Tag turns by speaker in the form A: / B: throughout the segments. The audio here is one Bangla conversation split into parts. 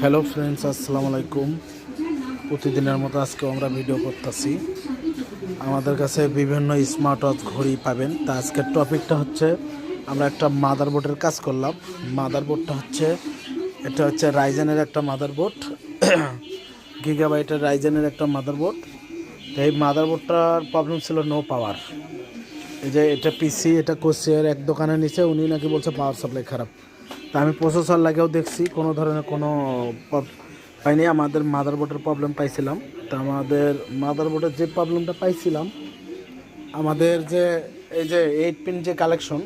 A: হ্যালো ফ্রেন্ডস, আসসালামু আলাইকুম। প্রতিদিনের মতো আজকেও আমরা ভিডিও করতেছি। আমাদের কাছে বিভিন্ন স্মার্ট ওয়াচ ঘড়ি পাবেন। তা আজকের টপিকটা হচ্ছে আমরা একটা মাদারবোর্ডের কাজ করলাম। মাদারবোর্ডটা হচ্ছে এটা হচ্ছে রাইজেনের একটা মাদারবোর্ড, গিগাবাইটের রাইজেনের একটা মাদারবোর্ড। তো এই মাদারবোর্ডটার প্রবলেম ছিল নো পাওয়ার। এই যে এটা পিসি, এটা কোচিয়ার এক দোকানে নিচে, উনি নাকি বলছে পাওয়ার সাপ্লাই খারাপ। তা আমি প্রসেসর লাগেও দেখছি, কোনো ধরনের কোনো পাইনি। আমাদের মাদারবোর্ডের প্রবলেম পাইছিলাম। তা আমাদের মাদারবোর্ডের যে প্রবলেমটা পাইছিলাম, আমাদের যে এই যে 8 পিন যে কালেকশন,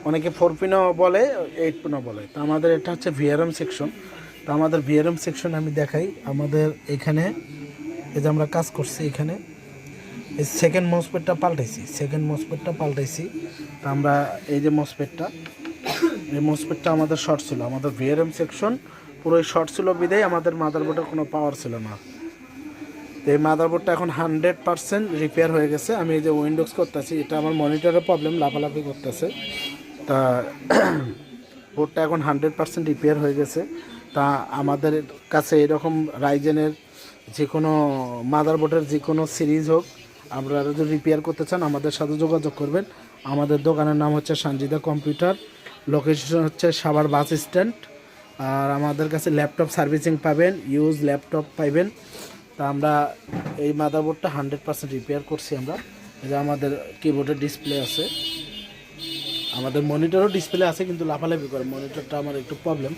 A: অনেকে 4 পিনও বলে, 8 পিনও বলে। তা আমাদের এটা হচ্ছে ভিআরএম সেকশন। তা আমাদের ভিআরএম সেকশন আমি দেখাই। আমাদের এখানে এই যে আমরা কাজ করছি, এখানে এই সেকেন্ড মসপেটটা পাল্টাইছি। তা আমরা এই যে এই মসপেটটা আমাদের শর্ট ছিল। আমাদের ভিআরএম সেকশন পুরোই শর্ট ছিল, বিদায় আমাদের মাদারবোর্ডে কোনো পাওয়ার ছিল না। তো এই মাদারবোর্ডটা এখন 100% রিপেয়ার হয়ে গেছে। আমি এই যে উইন্ডোজ করতেছি, এটা আমার মনিটরের প্রবলেম, লাফালাফি করতেছে। তা বোর্ডটা এখন 100% রিপেয়ার হয়ে গেছে। তা আমাদের কাছে এরকম রাইজেনের যে কোনো মাদারবোর্ডের যে কোনো সিরিজ হোক, আপনারা যদি রিপেয়ার করতে চান আমাদের সাথে যোগাযোগ করবেন। আমাদের দোকানের নাম হচ্ছে সানজিদা কম্পিউটার, লোকেশন হচ্ছে সাভার বাস স্ট্যান্ড। আর আমাদের কাছে ল্যাপটপ সার্ভিসিং পাবেন, ইউজ ল্যাপটপ পাইবেন। তা আমরা এই মাদারবোর্ডটা 100% রিপেয়ার করছি আমরা। এই যে আমাদের কিবোর্ডের ডিসপ্লে আছে, আমাদের মনিটরও ডিসপ্লে আছে, কিন্তু লাফালাফি করে মনিটরটা আমার একটু প্রবলেম।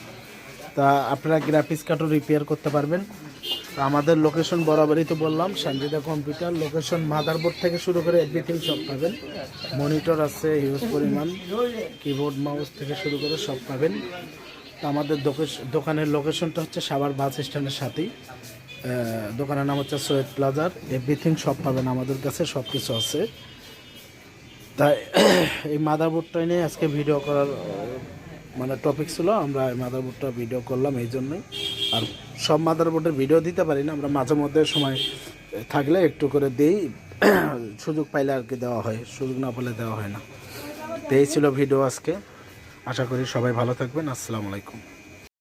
A: তা আপনারা গ্রাফিক্স কার্ডও রিপেয়ার করতে পারবেন। তা আমাদের লোকেশন বরাবরই তো বললাম, সানজিদা কম্পিউটার। লোকেশন মাদারবোর্ড থেকে শুরু করে এভরিথিং সব পাবেন। মনিটর আছে হিউজ পরিমাণ, কিবোর্ড মাউস থেকে শুরু করে সব পাবেন। তা আমাদের দোকানের লোকেশনটা হচ্ছে সাভার বাস স্ট্যান্ডের সাথেই। দোকানের নাম হচ্ছে সৈয়দ প্লাজার। এভরিথিং সব পাবেন আমাদের কাছে, সব কিছু আছে। তাই এই মাদারবোর্ডটা নিয়ে আজকে ভিডিও করার মানে টপিক ছিল। আমরা এই মাদারবোর্ডটা ভিডিও করলাম এই জন্যই। আর সব মাদারবোর্ডের ভিডিও দিতে পারি না, আমরা মাঝে মধ্যে সময় থাকলে একটু করে দিই, সুযোগ পাইলে আর কি দেওয়া হয়, সুযোগ না পেলে দেওয়া হয় না। তো এই ছিল ভিডিও আজকে। আশা করি সবাই ভালো থাকবেন। আসসালামু আলাইকুম।